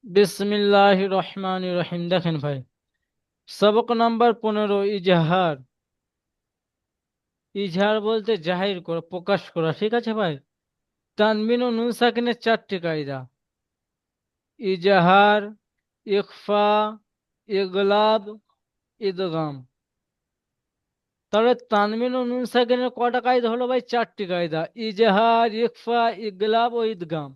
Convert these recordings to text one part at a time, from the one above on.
বিসমিল্লাহির রহমানির রহিম। দেখেন ভাই, সবক নাম্বার 15, ইজহার। ইজহার বলতে জাহির করা, প্রকাশ করা। ঠিক আছে ভাই। তানবিন ও নুন সাকিনের 4টি কায়দা: ইজহার, ইখফা, ইগলাব, ইদগাম। তাহলে তানবিন ও নুন সাকিনের কটা কায়দা হলো ভাই? 4টি কায়দা: ইজহার, ইখফা, ইগলাব ও ইদগাম।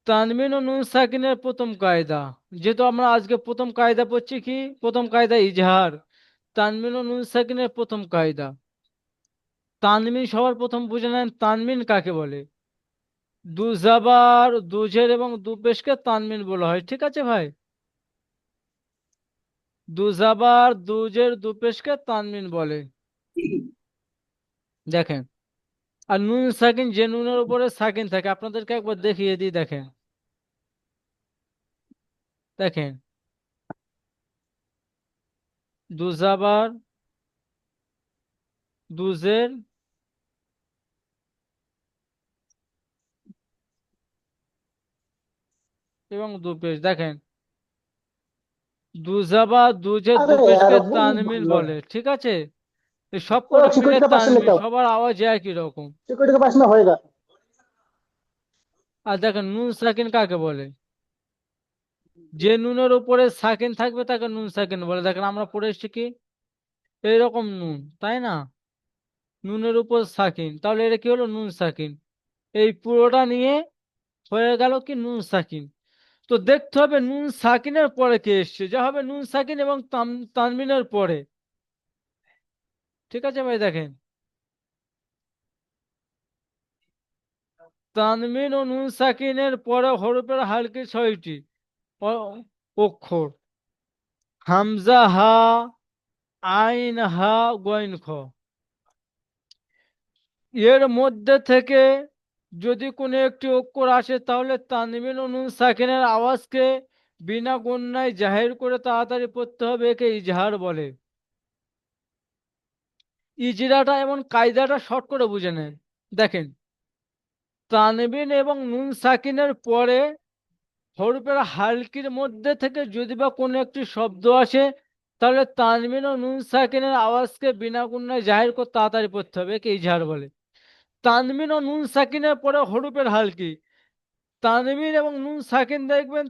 তানবিন ও নুন সাকিনের প্রথম কায়দা, যেহেতু আমরা আজকে প্রথম কায়দা পড়ছি, কি প্রথম কায়দা? ইজহার। তানবিন ও নুন সাকিনের প্রথম কায়দা তানবিন। সবার প্রথম বুঝে নেন তানবিন কাকে বলে। দু জাবার, দু জের এবং দু পেশকে তানবিন বলা হয়। ঠিক আছে ভাই। দু জাবার, দু জের, দু পেশকে তানবিন বলে। দেখেন, আর নুন সাকিন, যে নুনের উপরে সাকিন থাকে, আপনাদেরকে একবার দেখিয়ে দিই। দেখেন, দেখেন, দু জাবার, দু জের এবং দু পেশ। দেখেন, দু জাবার, দু জের, দু अरे यार পেশকে वो তানবিন मतलब বলে। ঠিক আছে। এই সব तो কটা মিলে सिक्योरिटी का पर्सन তানবিন, लेके आओ। সবার আওয়াজ একই রকম। सिक्योरिटी का पर्सन होएगा। আর দেখেন, নুন সাকিন কাকে বলে। যে নুনের উপরে সাকিন থাকবে তাকে নুন সাকিন বলে। দেখেন, আমরা পড়ে এসেছি কি এইরকম নুন, তাই না? নুনের উপর সাকিন, তাহলে এটা কি হলো? নুন সাকিন। এই পুরোটা নিয়ে হয়ে গেল কি নুন সাকিন। তো দেখতে হবে নুন সাকিনের পরে কে এসছে, যা হবে নুন সাকিন এবং তানবিনের পরে। ঠিক আছে ভাই। দেখেন, তানবিন ও নুন সাকিনের পরে হরফের হালকি 6টি অক্ষর: হামজা, হা, আইন, হা, গইন, খ। এর মধ্যে থেকে যদি কোনো একটি অক্ষর আসে, তাহলে তানবিন ও নুন সাকিনের আওয়াজকে বিনা গুণনায় জাহির করে তাড়াতাড়ি পড়তে হবে। একে ইজহার বলে। ইজরাটা এবং কায়দাটা শর্ট করে বুঝে নেন। দেখেন, তানবিন এবং নুন সাকিনের পরে হরফের হালকির মধ্যে থেকে যদি বা কোনো একটি শব্দ আসে, তাহলে তানবিন ও নুন সাকিনের আওয়াজকে বিনা গুণনায় জাহির করে তাড়াতাড়ি পড়তে হবে। একে ইজহার বলে। তানবিন ও নুন সাকিনের পরে হরফের হালকি, তানবিন এবং নুন সাকিন দেখবেন,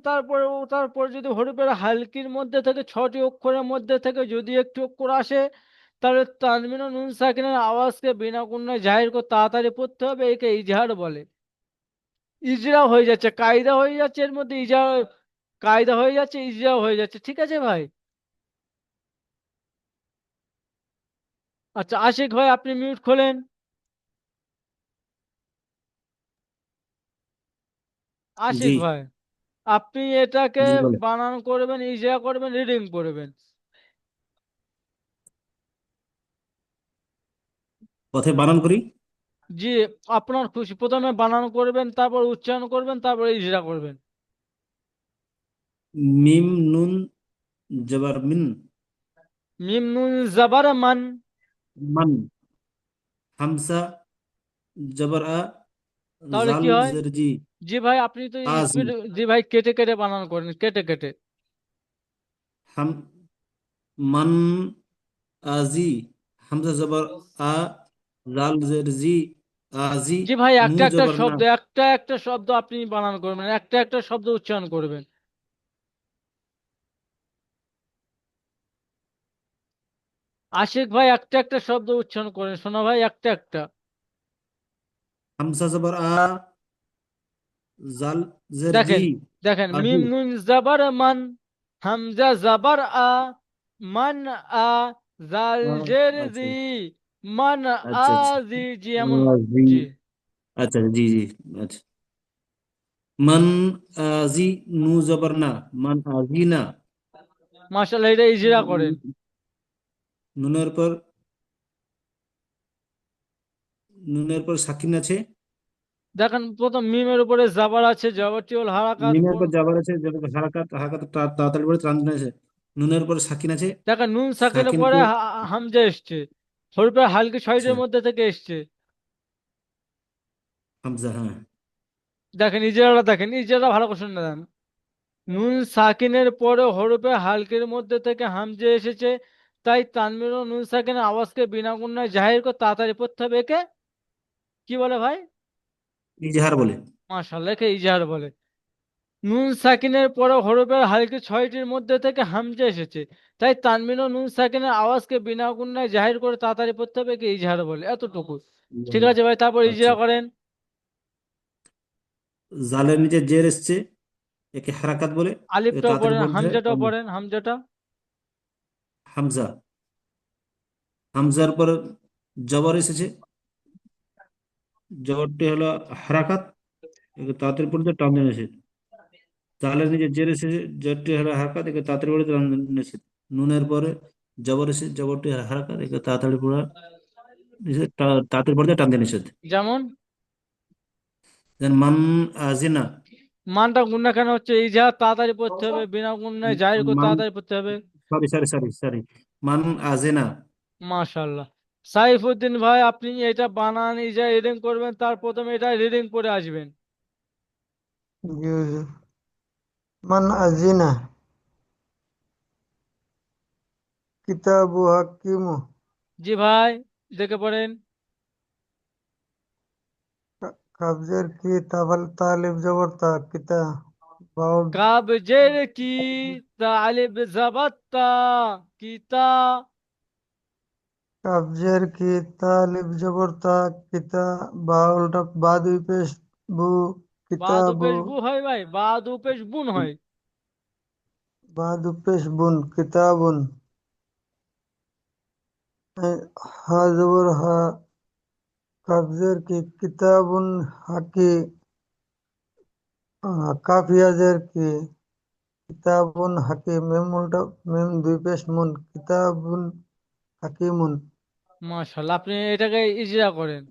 তারপর যদি হরফের হালকির মধ্যে থেকে 6টি অক্ষরের মধ্যে থেকে যদি একটি অক্ষর আসে, তাহলে তানবিন ও নুন সাকিনের আওয়াজকে বিনা গুণনায় জাহির করে তাড়াতাড়ি পড়তে হবে। একে ইজহার বলে। ইজরা হয়ে যাচ্ছে, কায়দা হয়ে যাচ্ছে, এর মধ্যে ইজরা, কায়দা হয়ে যাচ্ছে, ইজরাও হয়ে যাচ্ছে। ঠিক আছে ভাই। আচ্ছা, আশিক ভাই, আপনি মিউট খোলেন। আশিক জি। ভাই, আপনি এটাকে জি বলে বানান করবেন, ইজরা করবেন, রিডিং করবেন। পথে বানান করি। জি, আপনার খুশি। প্রথমে বানান করবেন, তারপর উচ্চারণ করবেন, তারপর ইজরা করবেন। মিম নুন জবর মিন। মিম নুন জাবার মান। মান। হামসা জবর আ। তাহলে জাল কি হয়? জের জি। জি ভাই, আপনি তো আজি। স্পিড। জি ভাই, কেটে কেটে বানান করেন, কেটে কেটে। হাম মান আজি। হামজা জবর আ। জাল জের জি। আজি। জি ভাই, নু একটা একটা জবর না। শব্দ, একটা একটা শব্দ আপনি বানান করবেন, একটা একটা শব্দ উচ্চারণ করবেন। আশিক ভাই, একটা একটা শব্দ উচ্চারণ করেন, শোনা ভাই, একটা একটা। হামজা জবর আ। জাল জের জি। দেখেন, দেখেন, আজি। মিম নুন জাবার মান, হামজা জাবার আ, মান, আ, জাল জের আচ্ছা, জি, মান, আ, আচ্ছা, আচ্ছা। জি, জি, এমন। আজি। জি, আচ্ছা, জি, জি। আচ্ছা। মান আজি। নু জবর না। মান আজি না। মাশাআল্লাহ, এটা ইজরা করেন। নুনের পর নুনের পর সাকিন আছে। দেখেন, প্রথম মিমের উপরে জাবার আছে, জাবারটি হল হারাকাত। মিমের পর জাবার আছে, যেটা হারাকাত হারাকাত তাড়াতাড়ি করে ট্রানজিশন আছে। নুনের পর সাকিন আছে। দেখেন, নুন সাকিনের পরে সাকিনকে। হামজা এসছে, হরফে হালকি আচ্ছা। শরীরের মধ্যে থেকে এসছে। হামজা, হ্যাঁ। দেখেন ইজারাটা, দেখেন ইজারা ভালো করে শুনে দেন। নুন সাকিনের পরে হরফে হালকের মধ্যে থেকে হামজে এসেছে, তাই তানবির ও নুন সাকিনের আওয়াজকে বিনা গুণায় জাহির করে তাড়াতাড়ি পড়তে হবে। একে কি বলে ভাই? ইজহার বলে। মাশাআল্লাহ, একে ইজাহার বলে। নুন সাকিনের পরে হরফের হালকি ছয়টির মধ্যে থেকে হামজা এসেছে, তাই তানবিন ও নুন সাকিনের আওয়াজকে বিনা গুণায় জাহির করে তাড়াতাড়ি পড়তে হবে, একে ইজহার বলে। এতটুকু। ঠিক ইজহার। আছে ভাই, তারপর আচ্ছা, ইজরা করেন। জালের নিচে জের এসছে, একে হারাকাত বলে। এ আলিফটাও তাড়াতাড়ি পড়েন, পড়তে হয়, হামজাটাও পড়েন, হামজাটা। হামজা। হামজার পর জবর এসেছে, জবরটি হলো হারাকাত, একে তাড়াতাড়ি পড়তে টান এসেছে। জালের নিচে জের এসেছে, জেরটি হলো হারাকাত, একে তাড়াতাড়ি পড়তে টান এসেছে। নুনের পরে জবর এসেছে, জবরটি হারাকাত, একে তাড়াতাড়ি পড়া নিষেধ, তাড়াতাড়ি পড়তে টান নিষেধ। যেমন দেন মান আজিনা। মানটা গুণা কেন হচ্ছে? ইজহার তাড়াতাড়ি পড়তে হবে, বিনা গুণায় জাহির করে মান, তাড়াতাড়ি পড়তে হবে। সরি, মান আজিনা। মাশাআল্লাহ। সাইফুদ্দিন ভাই, আপনি এটা বানান ইজা রিডিং করবেন, তার প্রথমে এটা রিডিং করে আসবেন। জি হুজুর। মান আজিনা কিতাবু হাকিমু। জি ভাই, দেখে পড়েন। কাবজের কি, তাবাল তালিব জবর তা, কিতা বাউল। কাবজের কি, তালিব জাবাত্তা, কিতা। কাবজের কি, তালিব জবর তা, কিতা বাউলটা বা দুই পেশ বু, বা দু কিতাবু পেশ বু হয় ভাই, বা দু পেশ বুন হয়। বা দু পেশ বুন, কিতাবুন। হা জবর হা, কাবজের কি, কিতাবুন হাকি। কাফিয়াজের কি, কিতাবুন হাকিম। মেম উল্টা, মেম দুই পেশ মুন, কিতাবুন হাকিমুন। মাশাআল্লাহ, আপনি এটাকে ইজরা করেন।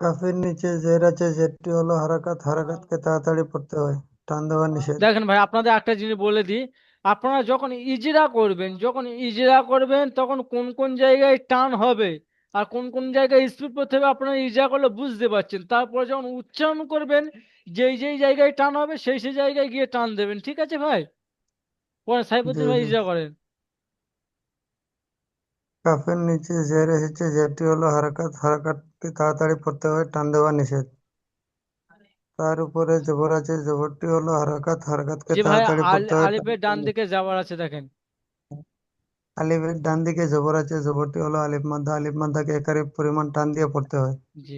কাফের নিচে জের আছে, জেরটি হলো হারাকাত, হারাকাতকে তাড়াতাড়ি পড়তে হয়, টান দেওয়া নিষেধ। দেখেন ভাই, আপনাদের একটা জিনিস বলে দিই। আপনারা যখন ইজরা করবেন, তখন কোন কোন জায়গায় টান হবে আর কোন কোন জায়গায় স্পিড করতে হবে আপনারা ইজরা করলে বুঝতে পারছেন। তারপর যখন উচ্চারণ করবেন, যেই যেই জায়গায় টান হবে সেই সেই জায়গায় গিয়ে টান দেবেন। ঠিক আছে ভাই? পরে জি সাইফুদ্দিন ভাই জি। ইজরা করেন। কাফের নিচে জের এসেছে, জেরটি হলো হারাকাত, হারাকাতকে তাড়াতাড়ি পড়তে হয়, টান দেওয়া নিষেধ। তার উপরে জবর আছে, জবরটি হলো হারাকাত, হারাকাতকে জি ভাই, তাড়াতাড়ি পড়তে হয়, টান আলিফের ডান দেওয়া দিকে নিষেধ। যাবার আছে, দেখেন। আলিফের ডান দিকে জবর আছে, জবরটি হলো আলিফ মাদ্দা, আলিফ মাদ্দাকে একারে পরিমাণ টান দিয়ে পড়তে হয়। জি,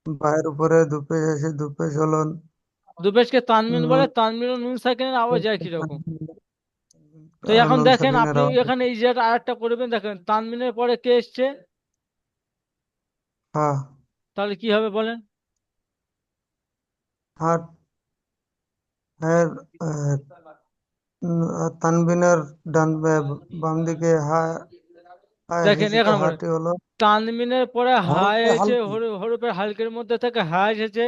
বায়ের উপরে দুপেশ আছে, দুপেশ হলো দুপেশকে তানমিন বলে, নুন, তানমিন ও নুন সাকিনের আওয়াজ যায় কিরকম। তো আর এখন নুন দেখেন সাকিনের আপনি আওয়াজ। এখানে ইজরাটা আরেকটা করবেন, দেখেন তানমিনের পরে কে এসছে, হ্যাঁ। তাহলে কি হবে বলেন? হাট এর তানবিনের ডান বাম দিকে হা, হা দেখেন এসেছে, এখানে বলেন, হাটি হলো তানমিনের পরে হায় হরফে এসে হালকি। হরফের হালকের মধ্যে থেকে হায় এসেছে,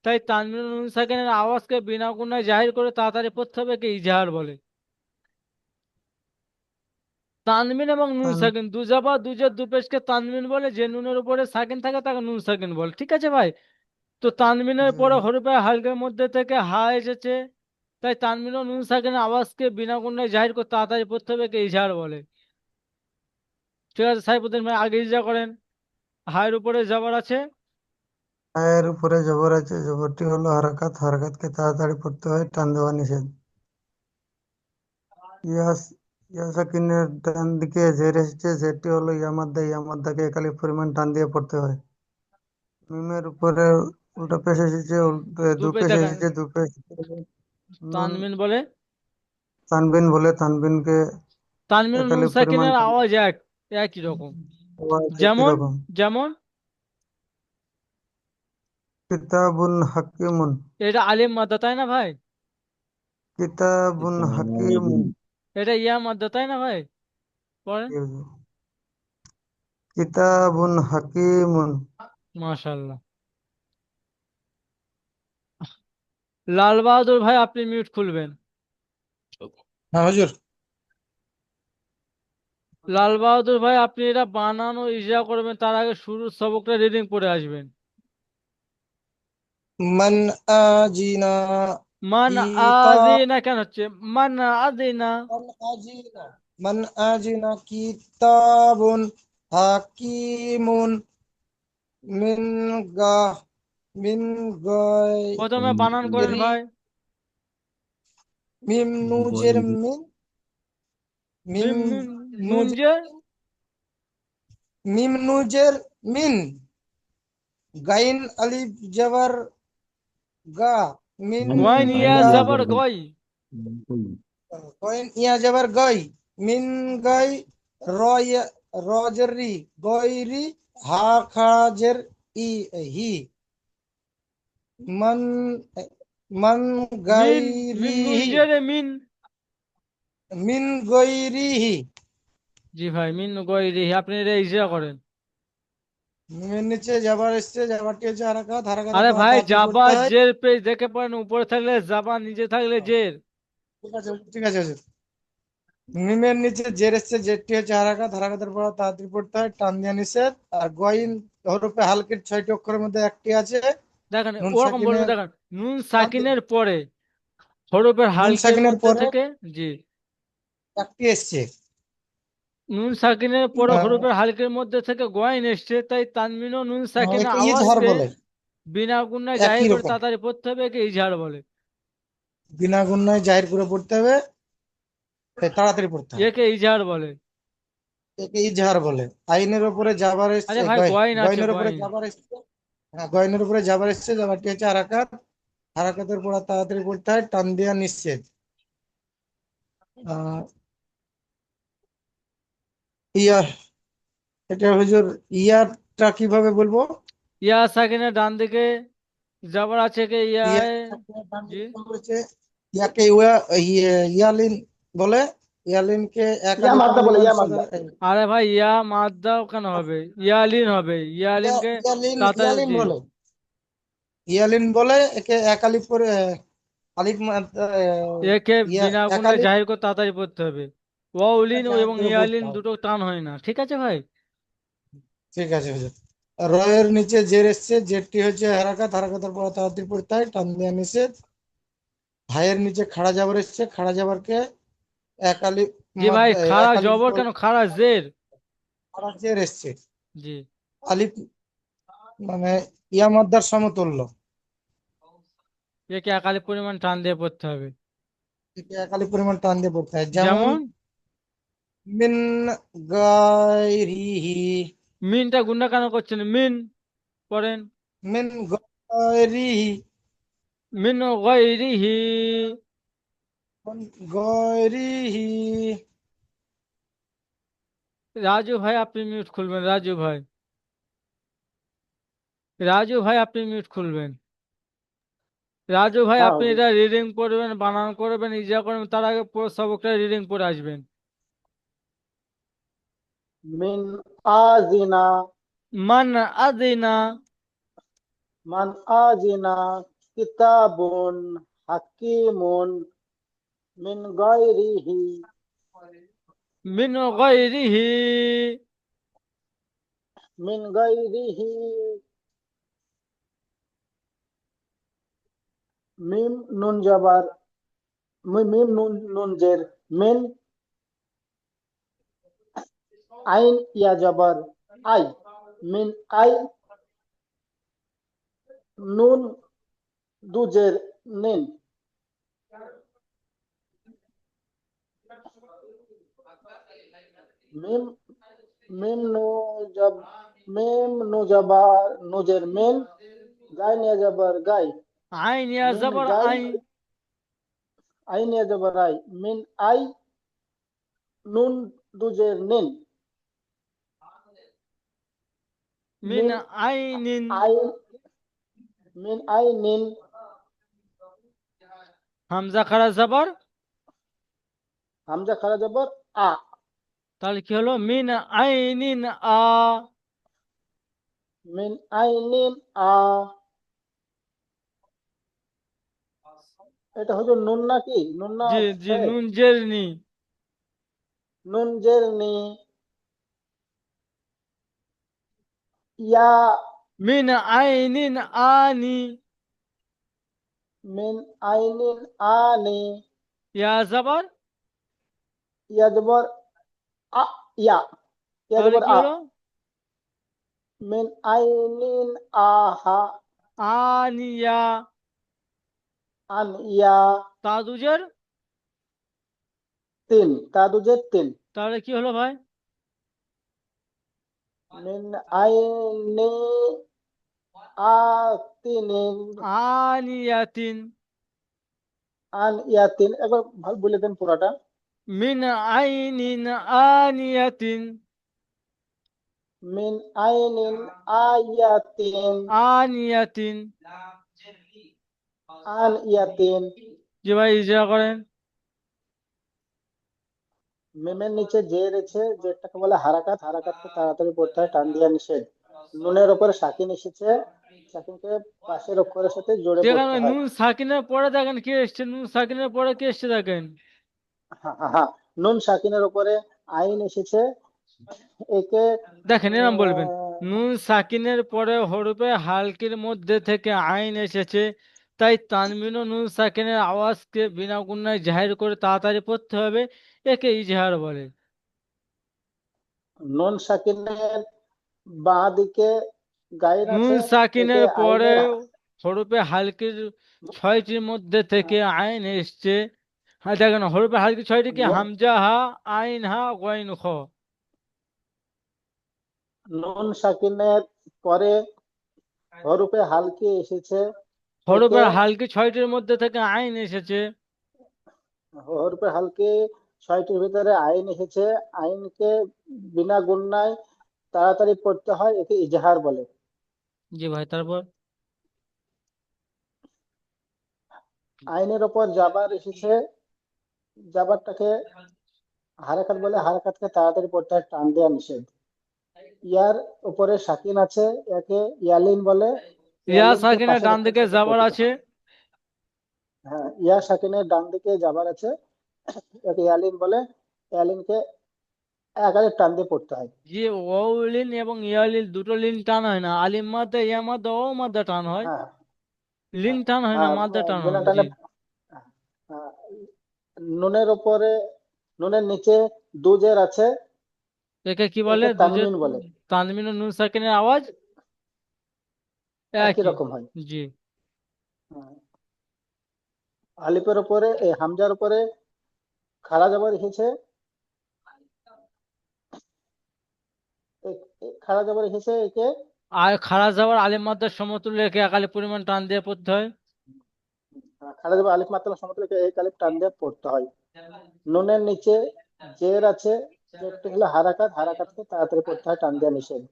তাই তানমিন ও নুন সাকিনের আওয়াজকে বিনা গুণায় জাহির করে তাড়াতাড়ি পড়তে হবে, কে ইজাহার বলে। তানমিন এবং নুন তান সাকিন, দুজাবা দুজের দুপেশকে তানমিন বলে, যে নুনের উপরে সাকিন থাকে তাকে নুন সাকিন বলে। ঠিক আছে ভাই? তো তানমিনের জি পরে জি। হরফের হালকের মধ্যে থেকে হা এসেছে, তাই তানমিন ও নুন সাকিনের আওয়াজকে বিনা গুণায় জাহির করে তাড়াতাড়ি পড়তে হবে, কে ইজাহার বলে। ঠিক আছে সাইফুদ্দিন ভাই, আগে ইজা করেন। হায়ের উপরে যাবার আছে। এর উপরে জবর আছে, জবরটি হলো হারাকাত, হারাকাতকে তাড়াতাড়ি পড়তে হয়, টান দেওয়া নিষেধ। ইয়াস, ইয়াসাকিনের ডান দিকে জের এসেছে, জেরটি হলো ইয়ামাদ্দা, ইয়ামাদ্দাকে একালিফ পরিমাণ টান দিয়ে পড়তে হয়। মিমের উপরে উল্টা পেশ এসেছে, দু দুপেশ পেশ দেখেন, এসেছে, দু পেশ নুন তানমিন বলে। তানবিন বলে, তানবিনকে তানমিন ও নুন একালিফ পরিমাণ সাকিনের টান আওয়াজ একই রকম। দেওয়া একই যেমন রকম। যেমন কিতাবুন হাকিমুন, এটা আলিম মাদ্দা, তাই না ভাই? কিতাবুন হাকিমুন। এটা ইয়া মাদ্দা, তাই না ভাই? পড়েন। কিতাবুন হাকিমুন। মাশাল্লাহ। লাল বাহাদুর ভাই, আপনি মিউট খুলবেন। হ্যাঁ হুজুর। লাল বাহাদুর ভাই, আপনি এটা বানানো ইজা করবেন, তার আগে শুরুর সবকটা রিডিং পড়ে আসবেন। মান আজিনা মান কিতাব আদিনা কেন হচ্ছে মান আদিনা? মান আজিনা মান আজিনা কিতাবুন হাকিমুন মিন গা মিন প্রথমে বানান করেন গায়রি ভাই। মিম নুজের মিন মিম মিম নুন নুন নুজের যে মিম নুজের মিন গাইন আলিফ জবর গা মিন গয়ন ইয়া গা জবর গয়। কয়েন ইয়া জবর গাই মিন গাই রয় রজরি গয়রি হা খাজের ই হি মান মান মিন মিম নুন গাইরিহি যে রে মিন। মিন গাইরিহি জি ভাই মিন গয়রি, আপনি এটা ইজরা করেন। মিমের নিচে জাবার এসছে, জাবারটি হচ্ছে হারাকাত, হারাকাতের আরে পর ভাই তাড়াতাড়ি জাবা পড়তে হয়। জের পেজ দেখে পড়েন, উপরে থাকলে জাবা, নিচে থাকলে জের। ঠিক আছে ঠিক আছে হুজুর। মিমের নিচে জের এসছে, জেরটি হচ্ছে হারাকাত, হারাকাতের পর তাড়াতাড়ি পড়তে হয়, টান দিয়ে নিষেধ। আর গইন হরফে হালকের 6টি অক্ষরের মধ্যে একটি আছে। দেখেন নুন ওরকম বলবে, সাকিনের দেখেন নুন সাকিনের পরে হরফের নুন হালকের সাকিনের মধ্যে পরে থেকে। জি, একটি এসছে। নুন সাকিনের পরে আহ, হরফের হালকের মধ্যে থেকে গয়ন এসছে, তাই তানমিন ও নুন সাকিনের একে ইজহার আওয়াজকে বলে, বিনা গুণায় একই জাহির করে রকম। তাড়াতাড়ি পড়তে হবে, একে ইজহার বলে। বিনা গুণায় জাহির করে পড়তে হবে, তাই তাড়াতাড়ি পড়তে হয়, একে ইজহার বলে। একে ইজহার বলে। আইনের উপরে জাবার আরে এসছে, ভাই গয়ন আছে, গয়নের উপরে গয়ন। জাবার এসছে। হ্যাঁ, গয়নের উপরে জাবার এসছে, জাবারটি হচ্ছে হারাকাত, হারাকাতের পর তাড়াতাড়ি পড়তে হয়, টান দেওয়া নিষেধ। আহ, ইয়া, এটা হুজুর ইয়াটা কিভাবে বলবো? ইয়া সাকিনের ডান দিকে জবর আছে, কে ইয়া ইয়া এ। জি। বলেছে, ইয়াকে ইয়ালিন বলে, ইয়ালিনকে এক ইয়া আলিফ মাদ্দা বলে, পরিমাণ ইয়া সোজা মাদ্দা। আরে ভাই ইয়া মাদ্দা কেন হবে, ইয়ালিন হবে, ইয়ালিনকে তাড়াতাড়ি। ইয়ালিন জি, বলে, ইয়ালিন বলে, একে এক আলিফ করে আলিফ একে ইয়া বিনা এক গুণে আলিফ জাহির করে তাড়াতাড়ি পড়তে হবে। ওয়াউলিন জাহির এবং করে পড়তে ইয়ালিন হবে। দুটো টান হয় না, ঠিক আছে ভাই। ঠিক আছে হুজুর। রয়ের নিচে জের এসছে, জেরটি হচ্ছে হারাকাত, হারাকাতের পর তাড়াতাড়ি পড়তে হয়, টান দেওয়া নিষেধ। হায়ের নিচে খাড়া জাবর এসছে, খাড়া জাবরকে এক আলিফ জি ভাই, এক খাড়া আলিফ জবর কেন, খাড়া জের। খাড়া জের এসছে, জি, আলিফ মানে ইয়া মাদ্দার সমতুল্য, একে একালি পরিমাণ টান দিয়ে পড়তে হবে। একে এক আলিফ পরিমাণ টান দিয়ে পড়তে হয়। যেমন যেমন মিন গায়রিহি, মিনটা গুণা কেন করছেন, মিন পড়েন। মিন গায়রিহি, মিন গায়রিহি। মিন গায়রিহি। রাজু ভাই আপনি মিউট খুলবেন, রাজু ভাই, রাজু ভাই আপনি মিউট খুলবেন। রাজু ভাই হ্যাঁ আপনি হুজুর। এটা রিডিং করবেন, বানান করবেন, ইজা করবেন, তার আগে পুরো সবকটা রিডিং করে আসবেন। মিন আজিনা, মান আদিনা। মান আজিনা কিতাবুন হাকিমুন মিন গায়রিহি, মিন গায়রিহি। মিন গায়রিহি। মিম নুন জাবার, মিম নুন নুন জের মিন, আইন ইয়া জাবার আই, মিন আই, নুন দুজের নিন, মিম মিম নু জাব, মিম নু জাবার নুজের মিন, গাই নিয়া জাবার গাই, আইন ইয়া মিন জবর গাই, আইন। আই নিয়া জাবার আই, মিন আই, নুন দুজের নিন, মিন মিন আইনিন। আই, মিন আই নিন, হামজা খাড়া জবর, হামজা খারা জাবার আ, তাহলে কি হলো, মিন আইনিন আ। মিন আই নিন আ। এটা হচ্ছে নুন নাকি, নুন না জি জি, ফে, নুন জেরনি। নুন জের নি, ইয়া, মিন আইনিন আনি। মিন আইনিন আনি, ইয়া জাবার, ইয়া জবর আ, ইয়া, ইয়া তাহলে জবর কি আ, হলো? মিন আইনিন আহা, আনিয়া, আন ইয়া, তাদুজের, তিন, তাদুজের তিন, তাহলে কি হলো ভাই? মিন আইনি আতিনিন, আনিয়াতিন, আন ইয়াতিন, একবার ভালো বলে দেন পুরাটা। মিন আইনিন আনিয়াতিন, মিন আইনিন আয়াতিন, আনিয়াতিন। আন ইয়াতিন। জি ভাই, ইজরা করেন। মিমের নিচে যে রয়েছে, যেটাকে বলে হারাকাত, হারাকাতকে তাড়াতাড়ি পড়তে হয়, টান দিয়া নিষেধ। নুনের উপরে সাকিন এসেছে, সাকিনকে পাশের অক্ষরের সাথে জোড়ে দেখেন পড়তে ওই হয়। নুন সাকিনের পরে দেখেন কি এসছে, নুন সাকিনের পরে কি এসছে দেখেন। হ্যাঁ হ্যাঁ হ্যাঁ। নুন সাকিনের উপরে আইন এসেছে, একে দেখেন এরম বলবেন, আহ, নুন সাকিনের পরে হরফে হালকির মধ্যে থেকে আইন এসেছে, তাই তানবিন ও নুন সাকিনের আওয়াজকে বিনা গুণায় জাহির করে তাড়াতাড়ি পড়তে হবে, একে ইজহার বলে। নুন সাকিনের বাঁ দিকে গাইন নুন আছে, একে সাকিনের পরে আইনের হরফে হালকির ছয়টির মধ্যে থেকে আইন এসছে। হ্যাঁ দেখেন, হরফে হালকি ছয়টি কি? নু- হামজা হা, আইন হা, গইন খ। নুন সাকিনের পরে হরফে হালকি এসেছে, একে হরফের হালকি ছয়টির মধ্যে থেকে আইন এসেছে। হরফে হালকি ছয়টির ভিতরে আইন এসেছে, আইনকে বিনা গুণনায় তাড়াতাড়ি পড়তে হয়, একে ইজহার বলে। জি ভাই, তারপর? আইনের ওপর জাবার এসেছে, জাবারটাকে হারাকাত বলে, হারাকাতকে তাড়াতাড়ি পড়তে হয়, টান দেওয়া নিষেধ। ইয়ার উপরে সাকিন আছে, একে ইয়ালিন বলে, ইয়া ইয়ালিনকে সাকিনের পাশের ডান অক্ষরের দিকে সাথে জাবার পড়তে আছে। হয়। হ্যাঁ, ইয়া সাকিনের ডান দিকে জাবার আছে, একে ইয়ালিন বলে, ইয়ালিনকে একারে টান দিয়ে পড়তে হয়। যে ওয়াউলিন এবং ইয়ালিন দুটো লিন টান হয় না, আলিম মাদ্দা, ইয়া মাদ্দা, ও মাদ্দা টান হয়, হ্যাঁ লিন হ্যাঁ টান হয় না, হ্যাঁ, মাদ্দা টান বিনা হয়। জি। টানে। হ্যাঁ, নুনের উপরে, নুনের নিচে দুজের আছে, একে কি বলে? একে দুজে তানমিন বলে, তানবিন ও নুন সাকিনের আওয়াজ একই একই। রকম হয়। জি। হ্যাঁ, আলিফের উপরে, এই হামজার উপরে খাড়া জাবার এসেছে, খাড়া জাবার এসেছে, একে আর খারাজ যাবার আলিম মাদ্দার সমতুল্য, একে একালি পরিমাণ টান দিয়ে পড়তে হয়। খাড়া জাবার আলিফ মাত্রা সমতুল্য, একে এক আলিফ টান দিয়ে পড়তে হয়। নুনের নিচে জের আছে, জেরটি হলো হারাকাত, হারাকাতকে তাড়াতাড়ি পড়তে হয়, টান দেওয়া নিষেধ।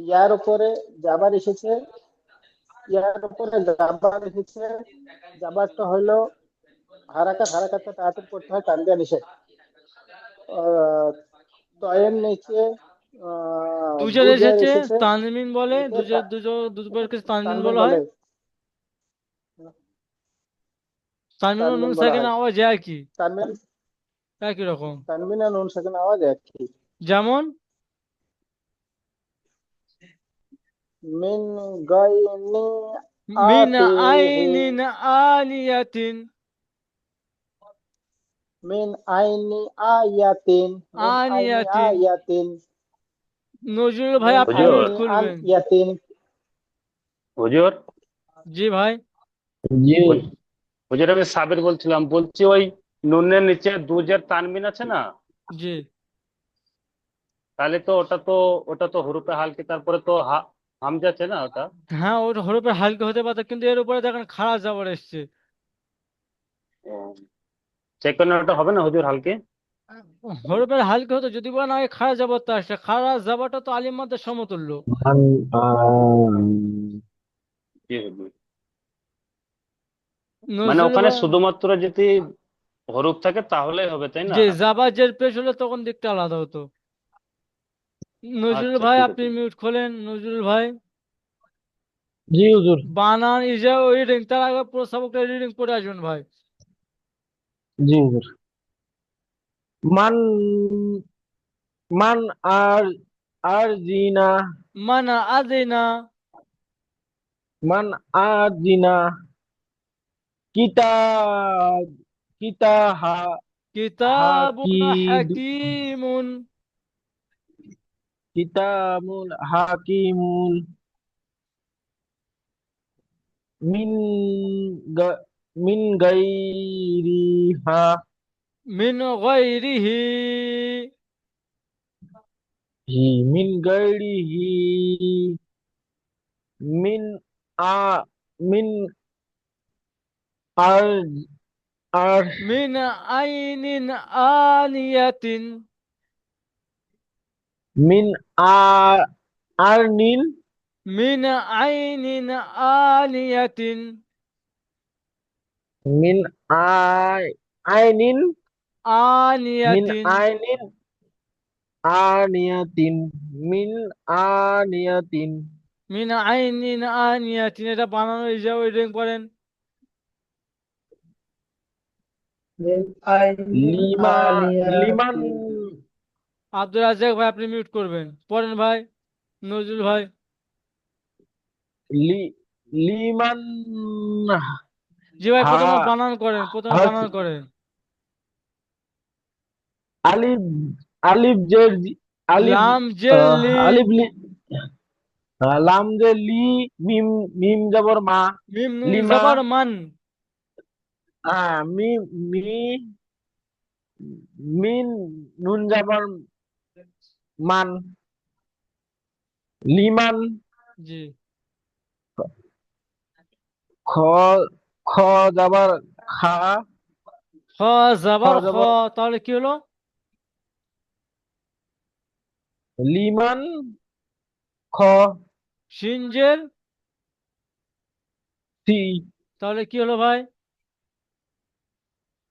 ইয়ার উপরে জাবার এসেছে, ইয়ার উপরে জাবার এসেছে, জাবারটা হইলো হারাকাত, হারাকাতকে তাড়াতাড়ি পড়তে হয়, টান দেওয়া নিষেধ। আহ, তয়ের নিচে দুজের দুজের এসেছে, এসেছে, তানবিন বলে, একে দুজের দুজেরকে তানবিন তানবিন বলা বলে, হয়। তানবিন ও নুন তানবিন বলা হয়। সাকিনের আওয়াজ একই, তানবিন, একই রকম। তানবিন আর নুন সাকিন আওয়াজ একই। যেমন মিন গাইনি মিন আতিহি, আইনিন আনিয়াতিন, মিন আইনি আয়াতিন, মিন আইনি আনিয়াতিন। আয়াতিন, নজরুল ভাই, মিন আপনি হুজুর মিউট আইনি আন খুলবেন। ইয়াতিন। হুজুর জি ভাই। জি হুজ- হুজুর আমি সাবির বলছিলাম, বলছি ওই নুনের নিচে দুজের তানবিন আছে না, জি। তাহলে তো ওটা তো হরুপে হালকি, তারপরে তো হামজা আছে না ওটা। হ্যাঁ, ওটা হরফে হালকা হতে পারত, কিন্তু এর উপরে দেখেন খারাজ যাবার এসছে। ও, সেই কারণে ওটা হবে না হুজুর হালকি। হরফের হালকা হতো যদি বলেন আগে খারাজ যাবারটা আসছে, খারাজ যাবারটা তো আলিম মাদ্দার সমতুল্য। মান জি হুজুর। মানে নজরুল ওখানে ভাই, শুধুমাত্র যদি হরুপ থাকে তাহলেই হবে, তাই না? যে জাবার জের পেশ হলে তখন দিকটা আলাদা হতো। নজরুল আচ্ছা ভাই, ঠিক আপনি আছে। মিউট খোলেন, নজরুল ভাই। জি হুজুর। বানান ইজা রিডিং, তার আগে প্রস্তাবকটা রিডিং পড়ে আসবেন ভাই। জি হুজুর। মান মান আর জিনা, মানা আদিনা, মান আর জিনা, কিতা কিতা হা কিতাবুন হাকি হাকিমুন। কিতাবুল হাকিমুল মিন মিন গাইরিহা মিন গায়রিহি। মিন গাইরিহি মিন আ মিন আর আর মিন আইনিন আনিয়াতিন। মিন আ আরনিন মিন আইনিন আনিয়াতিন। মিন আইনিন মিন আনিয়াতিন। আইনিন আনিয়াতিন মিন আনিয়াতিন মিন আইনিন আনিয়াতিন, এটা বানানো ইজা ওইডিং করেন। মিন আইনিন লিমান আনিয়াতিন। আব্দুল রাজ্জাক ভাই, আপনি মিউট করবেন। পড়েন ভাই, নজরুল ভাই। লি লিমান জি ভাই, হা প্রথমে বানান করেন, প্রথমে হাস বানান করেন। আলিফ আলিফ জের আলিফ লাম জের লি। আলিফ লি লাম যে লি মিম মিম জবর মা মিম নুন লিমা জবর মান। মি মি মিন নুন জবর মান লিমান জি। খ খ জবর খা খ জবর খ, জবর তাহলে কি হলো? লিমান খ শিন জের, সি তাহলে কি হলো ভাই?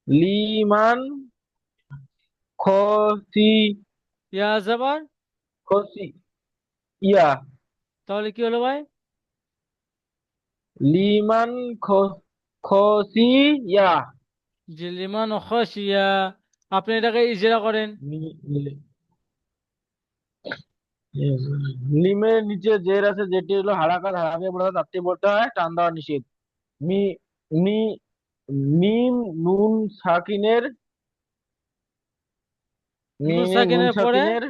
লিমান খ সি ইয়া জবর, খসি ইয়া তাহলে কি হলো ভাই? লিমান খসি ইয়া জি, লিমান খসিয়া। আপনি এটাকে ইজরা করেন। লিমের নিচে জের আছে, যেটি হলো হারাকাত হারাকে পড়তে হয়, তাতে পড়তে হয় টান দেওয়া নিষেধ। মি মি মিম নুন সাকিনের নুন মিমে নুন সাকিনের পরে সাকিনের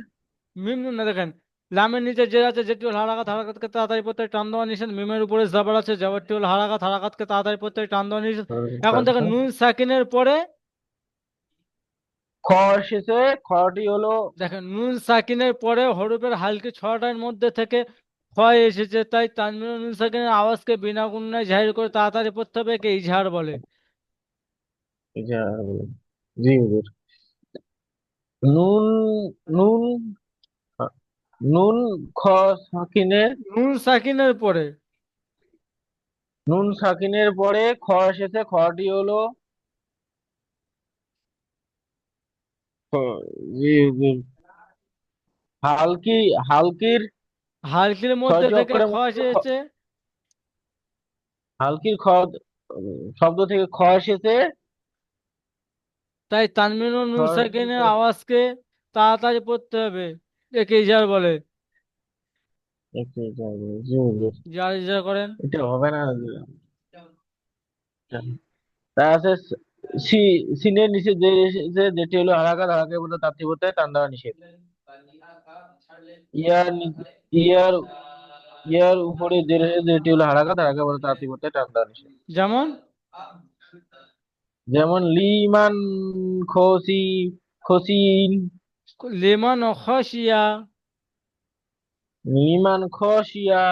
মিম নুন না, দেখেন লামের নিচে জের আছে, যেটি হলো হারাকাত, হারাকাতকে তাড়াতাড়ি পড়তে হয় টান দেওয়া নিষেধ। মিমের উপরে জাবার আছে, জাবারটি হলো হারাকাত, হারাকাতকে তাড়াতাড়ি পড়তে হয় টান দেওয়া নিষেধ। এখন দেখেন নুন সাকিনের পরে, খ এসেছে, খটি হলো দেখেন নুন সাকিনের পরে হরফের হালকি ছটার মধ্যে থেকে ক্ষয় এসেছে, তাই তানবির ও নুন সাকিনের আওয়াজকে বিনা গুণনায় জাহির করে তাড়াতাড়ি পড়তে হবে, একে ইজহার বলে। জি হুজুর। নুন নুন নুন খ সাকিনের নুন সাকিনের পরে নুন সাকিনের পরে খ এসেছে, খটি হলো খ, জি হুজুর। হালকি হালকির হালকির মধ্যে ছয়টি থেকে অক্ষরের খ মধ্যে এসেছে, হালকির খ শব্দ থেকে খ এসেছে, তাই তানবির ও খ নুন এসেছে সাকিনের আওয়াজকে তাড়াতাড়ি পড়তে হবে, একে ইজহার বলে। জি হুজুর। যার ইজহার করেন। এটা হবে না হুজুর। তা আছে সিনের নিচে যে এসেছে, যেটি হলো হারাকাত হারাকের মধ্যে তাঁতি পড়তে হয় টান দেওয়া নিষেধ। ইয়ার ইয়ার ইয়ার উপরে যে এসেছে, যেটি হলো হারাকাত হারাকের মধ্যে তাঁতি পড়তে হয় টান দেওয়া নিষেধ। যেমন যেমন লিমান খসি খসিন লিমান খসিয়া। লিমান খসিয়া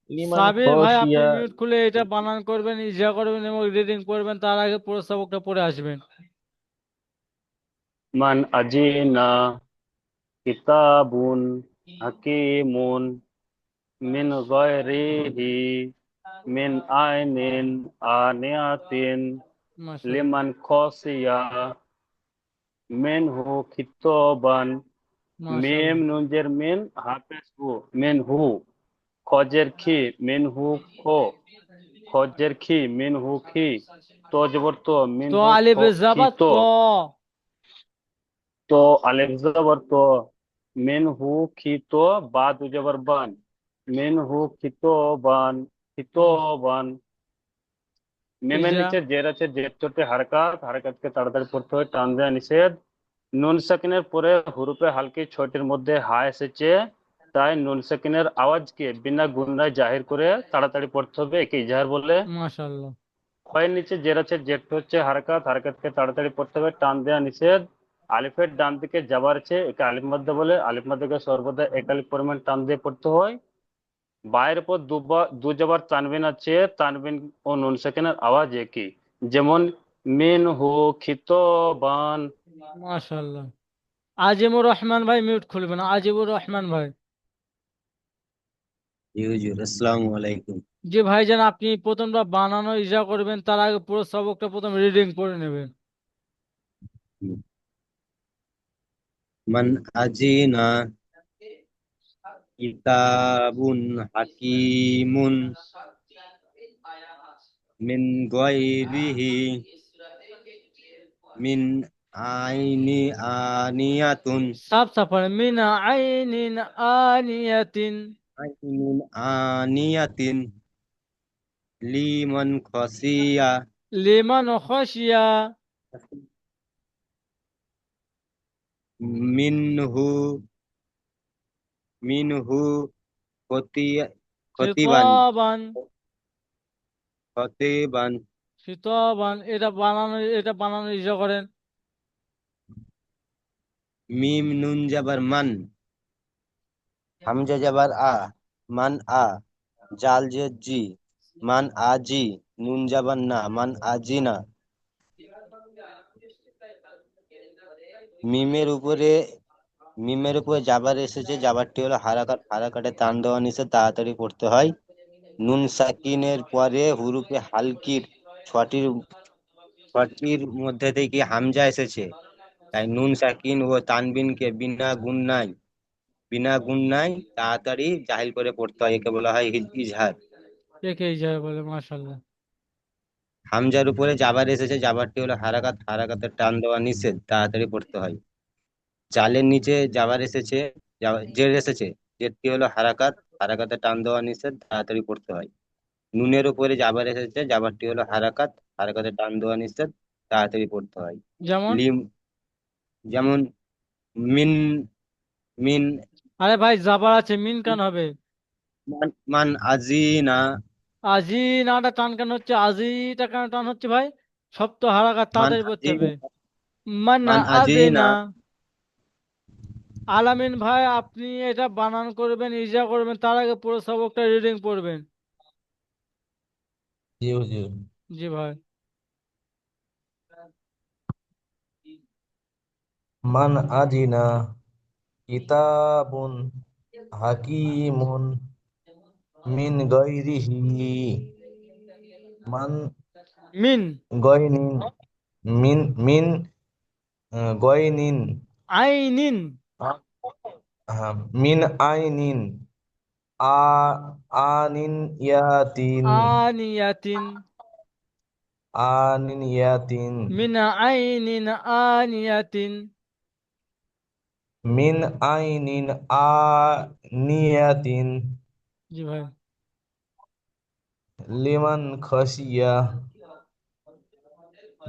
লিমান সাবির ভাই, আপনি খসিয়া মিউট খুলে এটা বানান করবেন, ইজরা করবেন এবং রিডিং করবেন, তার আগে প্রস্তাবকটা পড়ে আসবেন। মান আজিনা কিতাবুন হাকিমুন মিন গায়রিহি মিন আইনিন আনিয়াতিন মাশাআল্লাহ, লিমান খসিয়া মিনহু খিতাবান। মিম মাশাআল্লাহ। নুনজের মিন হাফেজ হু মিন হু খজের খি মিন হু খো খজের খি মিন হু খি তো জবর তো মিন তো হু আলিফ খি জাবাত তো ত। তো আলিফ জবর তো মিন হু খি তো বা দু জবর বান মিন হু খিতো বান খিতো বান মিমের ইজা। নিচে জের আছে, জের চোটে হারকাত, হারকাতকে তাড়াতাড়ি পড়তে হয়, টান দেওয়া নিষেধ। নুন সাকিনের পরে হুরুফে হালকি ছয়টির মধ্যে হা এসেছে, তাই নুন সাকিনের আওয়াজকে বিনা গুণনায় জাহির করে তাড়াতাড়ি পড়তে হবে, একে ইজাহার বলে। মাশাআল্লাহ। ক্ষয়ের নিচে জের আছে, জেরটা হচ্ছে হারকাত, হারকাতকে তাড়াতাড়ি পড়তে হবে, টান দেওয়া নিষেধ। আলিফের ডান দিকে জাবার আছে, একে আলিফ মাদ্দা বলে, আলিফ মাদ্দাকে সর্বদা একালিফ পরিমাণ টান দিয়ে পড়তে হয়। বায়ের উপর দু জবর তানবিন আছে, তানবিন ও নুন সাকিনের আওয়াজ একই, যেমন মিন হু খিতবান। মাশাআল্লাহ। আজিমুর রহমান ভাই মিউট খুলবেন, আজিবুর রহমান ভাই। জি হুজুর, আসসালামু আলাইকুম। জি ভাইজান, আপনি প্রথমটা বানানো ইজা করবেন, তার আগে পুরো সবকটা প্রথম রিডিং করে নেবেন। মান আজিনা কিতাবুন হাকিমুন মিন গায়রিহি মিন আইনি আনিয়াতুন সাফ সাফার মিনা আইনিন আনিয়াতিন আইনুন আনিয়াতিন লিমান খসিয়া লিমান খশিয়া মিনহু মিনহু খতি খতিবান খিতাবান। খতিবান খিতাবান, এটা বানানো ইজা করেন। মিম নুন জাবার মান হামজা জাবার আ মান আ জাল জের জি মান আজি নুন জাবার না মান আজি না মিমের উপরে মিমের উপরে জাবার এসেছে, জাবারটি হলো হারাকাত, হারাকাটে টান দেওয়া নিচে তাড়াতাড়ি পড়তে হয়। নুন সাকিনের পরে হুরুফে হালকির ছটির ছটির মধ্যে থেকে হামজা এসেছে, তাই নুন সাকিন ও তানবিনকে বিনা গুণ নাই তাড়াতাড়ি জাহির করে পড়তে হয়, একে বলা হয় ইজহার। একে ইজা বলে। মাশাআল্লাহ। হামজার উপরে জাবার এসেছে, জাবারটি হলো হারাকাত, হারাকাতের টান দেওয়া নিষেধ, তাড়াতাড়ি পড়তে হয়। জালের নিচে জাবার এসেছে, জের এসেছে, জেরটি হলো হারাকাত, হারাকাতের টান দেওয়া নিষেধ, তাড়াতাড়ি পড়তে হয়। নুনের উপরে জাবার এসেছে, জাবারটি হলো হারাকাত, হারাকাতের টান দেওয়া নিষেধ, তাড়াতাড়ি পড়তে হয়। যেমন? লিম যেমন মিন মিন আরে ভাই, জাবার আছে, মিন কান হবে? মান মান আজিনা আজি নাটা টান কেন হচ্ছে? আজিটা কেন টান হচ্ছে ভাই? সব তো হারাকাত, মান তাড়াতাড়ি পড়তে হবে। আজিনা মান্না মান আদিনা। আজিনা আলামিন ভাই, আপনি এটা বানান করবেন, ইজা করবেন, তার আগে পুরো সবকটা রিডিং পড়বেন। জি হুজুর। জি ভাই। মান আজিনা কিতাবুন হাকিমুন মিন গায়রিহি মান মিন গয়নিন মিন গয়নিন আইনিন মিন আইনিন আ আনিন ইয়াতিন আনিয়াতিন আনিন ইয়াতিন মিন আইনিন আনিয়াতিন। মিন আইনিন আনিয়াতিন জি ভাই। লিমান খসিয়া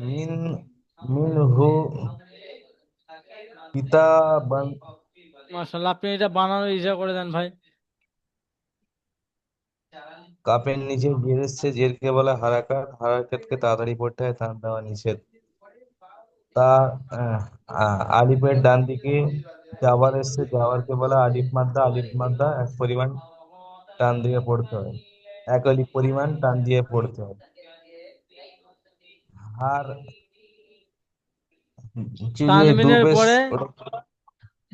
মিন মিনহু কিতাবান মাশাআল্লাহ, আপনি এটা বানানো ইজা করে দেন ভাই। কাপের নিচে জের এসছে, জেরকে বলে হারাকাত, হারাকাতকে তাড়াতাড়ি পড়তে হয়, টান দেওয়া নিষেধ। তা আলিফের ডান দিকে জাবার এসছে, জাবারকে বলে আলিফ মাদ্দা, আলিফ মাদ্দা এক পরিমাণ টান দিয়ে পড়তে হয়, এক আলিফ পরিমাণ টান দিয়ে পড়তে হয়। আর যে দু তানমিনের পেশ পরে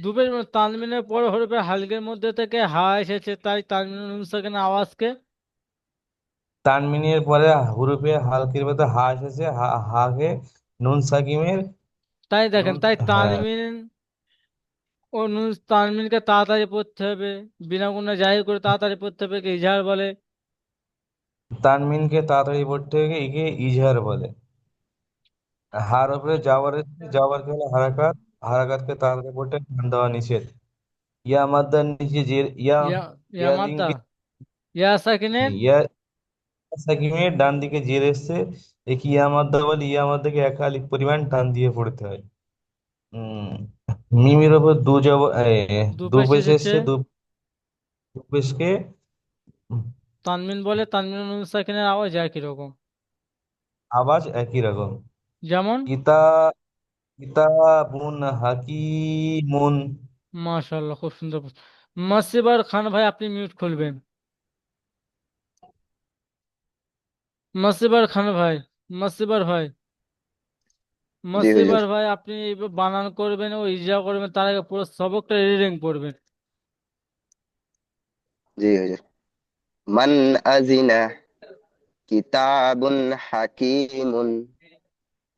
দুপের তানমিনের পরে হরফে হালকের মধ্যে থেকে হা এসেছে, তাই তানমিনের নুন সাকিনের আওয়াজকে। তানমিনের পরে হুরুফে হালকির ভেতর হা এসেছে, হাকে নুন সাকিমের তাই দেখেন, নুন তাই হ্যাঁ তানমিন ও নুন তানমিনকে তাড়াতাড়ি পড়তে হবে, বিনা গুণে জাহির করে তাড়াতাড়ি পড়তে হবে, একে ইজহার বলে। তানমিনকে তাড়াতাড়ি পড়তে হবে, একে ইজহার বলে। হার উপরে জাবার এসেছে, জাবারকে হলো হারাকাত, হারাকাতকে তাড়াতাড়ি পড়তে টান দেওয়া নিষেধ। ইয়া মাদ্দার নিচে জের ইয়া ইয়া ইয়া ইয়া মাদ্দা, লিঙ্কে ইয়া সাকিনের ইয়া সাকিমের ডান দিকে জের এসছে, এক ইয়া মাদ্দা বলে ইয়া মাদ্দাকে এক আলিফ পরিমাণ টান দিয়ে পড়তে হয়। উম মিমের ওপর দু দু পেশ পেশ এসেছে। এসছে, দু পেশকে তানমিন বলে তানমিন ও নুন সাকিনের আওয়াজ একই রকম। আওয়াজ একই রকম। যেমন কিতা কিতাবুন হাকিমুন। মাশাআল্লাহ, খুব সুন্দর। মাসিবার খান ভাই, আপনি মিউট খুলবেন। মাসিবার খান ভাই, মাসিবার ভাই, জি হুজুর। মাসিবার ভাই, আপনি এইবার বানান করবেন ও ইজরা করবেন, তার আগে পুরো সবকটা রিডিং পড়বেন। জি হুজুর। মান আজিনা কিতাবুন হাকিমুন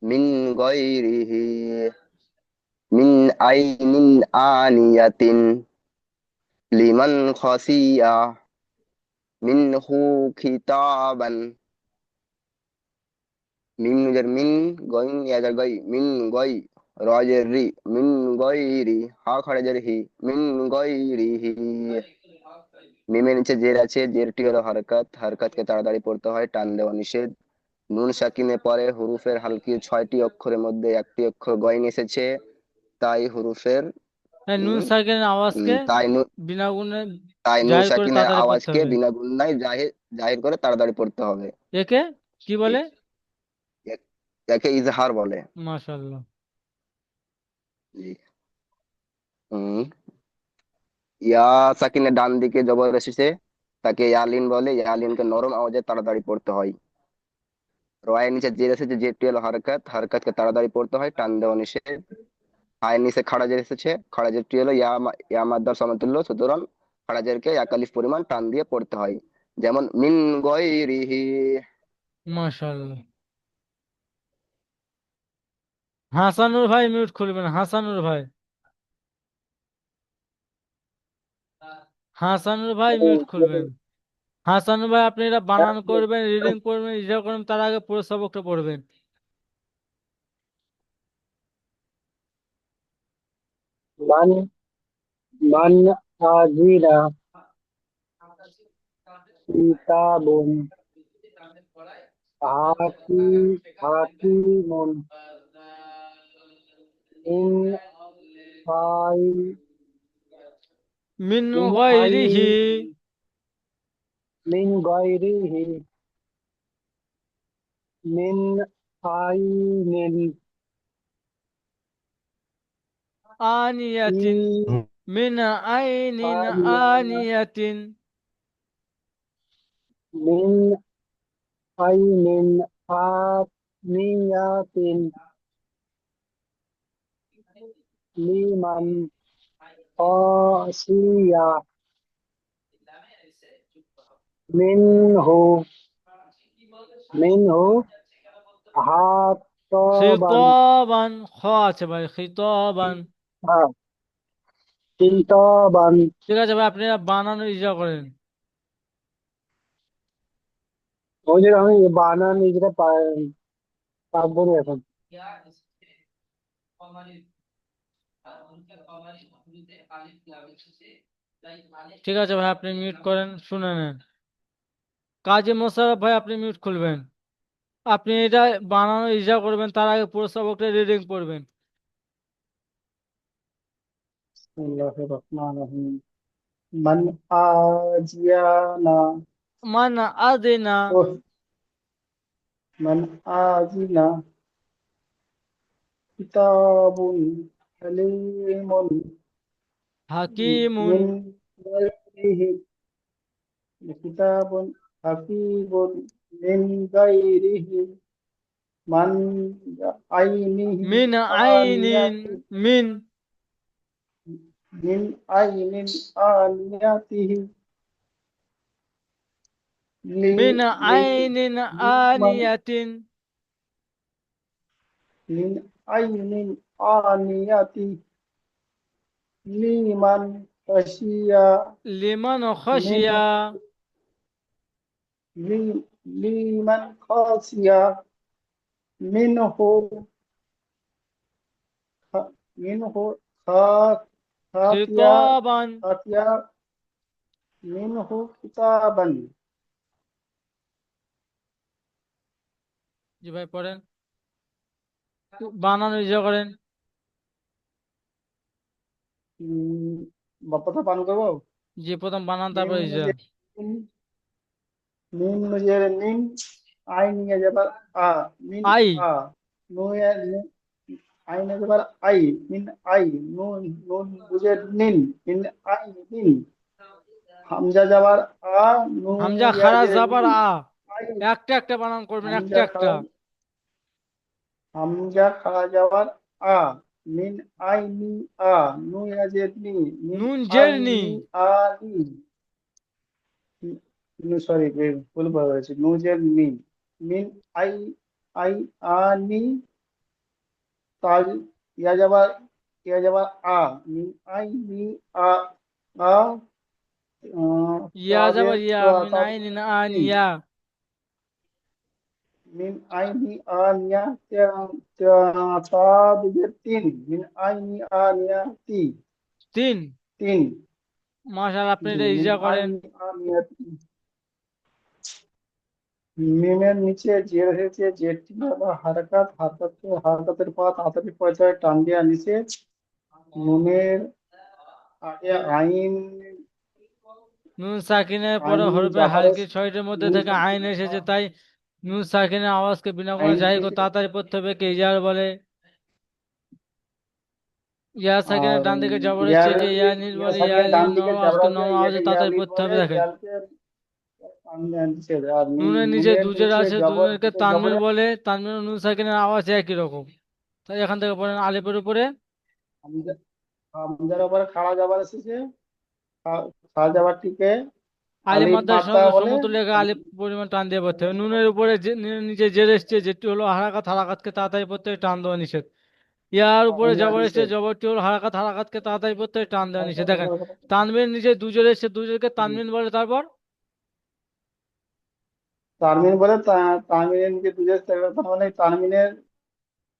মিন গায়রিহি মিন আইনিন আনিয়াতিন লিমান খাসিয়া মিনহু খিতাবান মিন নুজের মিন গইন ইয়াজার গই মিন গই রজের রি মিন গয়রি হা খড়েজের হি মিন গয়রিহি। মিমের নিচে জের আছে, জেরটি হলো হরকত, হরকতকে তাড়াতাড়ি পড়তে হয়, টান দেওয়া নিষেধ। নুন সাকিনের পরে হুরুফের হালকি 6টি অক্ষরের মধ্যে একটি অক্ষর গইন এসেছে, তাই হুরুফের হ্যাঁ, নুন উম, সাকিনের আওয়াজকে তাই নুন বিনা গুণে তাই নুন জাহির করে সাকিনের তাড়াতাড়ি পড়তে আওয়াজকে হবে। বিনা গুণনায় জাহির জাহির করে তাড়াতাড়ি পড়তে হবে। একে কি জি, বলে? একে ইজহার বলে। মাশাআল্লাহ। জি। হুম। ইয়া সাকিনের ডান দিকে জবর এসেছে, তাকে ইয়ালিন বলে, ইয়ালিনকে নরম আওয়াজে তাড়াতাড়ি পড়তে হয়। রয়ের নিচে জের এসেছে, জেরটি হলো হরকত, হরকতকে তাড়াতাড়ি পড়তে হয়, টান দেওয়া নিষেধ। আয়ের নিচে খাড়া জের এসেছে, খাড়া জেরটি হলো ইয়া মাদ্দার সমতুল্য, সুতরাং খাড়া জেরকে এক আলিফ পরিমাণ টান দিয়ে পড়তে হয়। যেমন মিন গয়রিহি। মাশাআল্লাহ। হাসানুর ভাই মিউট খুলবেন, হাসানুর ভাই, হাসানুর ভাই মিউট খুলবেন। হাসানুর ভাই, আপনি এটা বানান করবেন, রিডিং করবেন, ইজরা করবেন, তার আগে পুরো সবকটা পড়বেন। মান মান আজিনা কিতাবুন হাকিমুন mean I mean mean I গায়রিহি মিন গায়রিহি মিন আইনিন ই আনিয়াতিন, মিন আইনিন আনিয়া আনিয়াতিন, মিন আইনিন আনিয়াতিন লিমান খাসিয়া মিনহু মিনহু হাতবান খিতাবান, খ আছে ভাই, খিতাবান। কিতাবান। ঠিক আছে ভাই, আপনি এটা বানানো ইজরা করেন। ওই যে আমি বানান নিজেটা পারবো না এখন। ঠিক আছে ভাই, আপনি মিউট করেন, শুনে নেন। কাজী মোশাররফ ভাই, আপনি মিউট খুলবেন। আপনি এটা বানানো ইজরা করবেন, তার আগে পুরো সবকটা রিডিং পড়বেন। বিসমিল্লাহির রহমানির রহিম। মান আজিয়ানা মান আদিনা ওহ মান আজিনা কিতাবুন হালিমুন হাকিমুন মিন গায়রিহি কিতাবুন হাকিমুন মিন গায়রিহি মান আইনিহি মিন আইনিন আনিয়াতি মিন মিন আইনিন আনিয়াতিহি লি মিন লি আইনিন লিমান আনিয়াতিন min aynin aniyati liman khashiya লিমান min Khashia liman khashiya minhu minhu khatiya খিতাবান। khatiya minhu kitaban জি ভাই পড়েন, বানানো ইজা করেন। বাপ্পাটা পান করবো। জি প্রথম বানান নিম তারপর ইজা। নিজে নিম, নিম নিজে নিম, আই নিয়ে যাবার আ, মিন আই, আ, নুয়ে আই নিয়ে যাবার আই, মিন আই, নুন নুন বুঝে নিন, মিন আই নিন, হামজা যাবার আ, নু হামজা ইয়া খারা যে জাবার নি, আ, আই, একটা একটা বানান করবেন, একটা হামজা একটা। খাড়া, হামজা খাড়া যাবার আ, মিন আই নি আ, নু ইয়া যে নি, মিন নুন আই জের নি, নি আ নি, সরি ভুল বলা হয়েছে, নুজের নি, মিন আই, আই আ নি, তাজ ইয়া যাবার আ, মিন আই নি আ, আ, ইয়া তাদের যাবার ইয়া, মিন তাদের আইন আন তি, ইয়া। মিন আই নি আ নিয়া, তাদের তিন, মিন আই নি আ নিয়া তি, তিন। তিন, মাশাআল্লাহ, আপনি এটা মিন ইজা আই করেন। নি আ নিয়া তিন। মিমের নিচে জের হয়েছে, জেরটি আবার হারকাত, হারকাতের পর তাড়াতাড়ি পর্যায়ে টান দেওয়া নিষেধ। নুনের আগে আইন, নুন সাকিনের পরে আইন হরফে জাবারে, হালকি ছয়টির মধ্যে নুন থেকে আইন সাকিনের এসেছে, তাই নুন সাকিনের আওয়াজকে বিনা কোনো আইন জারি করে থেকে, তাড়াতাড়ি পড়তে হবে, কে ইজার বলে। ইয়া সাকিনের আর ডান দিকে জবর এসছে, কে ইয়ারের ইয়া নিল ইয়া বলে। ইয়া সাকিনের নিল ডান দিকে নরম আওয়াজকে জাবরাকে নরম আওয়াজে ইয়াকে তাড়াতাড়ি ইয়ালিদ পড়তে বলে, হবে, দেখেন। ইয়ালকে টান দেওয়া নিষেধ। আর নুনের নিচে নুনের দুজের নিচে আছে, জবর, দুজেরকে কিসের তানবির জবরে, বলে, তানবির ও নুন সাকিনের আওয়াজ একই রকম। তাই এখান থেকে পড়েন আলিফের উপরে। হামজা, হামজার উপরে খাড়া জাবার এসেছে, খাড়া জাবারটিকে আলিফ আলিফ মাদ্রাসার মাত্রা সঙ্গে বলে। সমতুল্য রেখে আলিফ পরিমাণ টান দিয়ে পড়তে হবে। নুনের উপরে নিচে জের এসছে, যেটি হলো হারাকাত, হারাকাতকে তাড়াতাড়ি পড়তে হবে, টান দেওয়া নিষেধ। ইয়ার উপরে টান দেওয়া জবর এসছে, নিষেধ। জবরটি হলো হারাকাত, হারাকাতকে তাড়াতাড়ি পড়তে হবে, টান দেওয়া নিষেধ, দেখেন। তানবির নিচে দুজের এসছে, দুজেরকে তানবিন বলে, তারপর তারমিন বলে, তারমিনের নিচে দুজের, মানে তারমিনের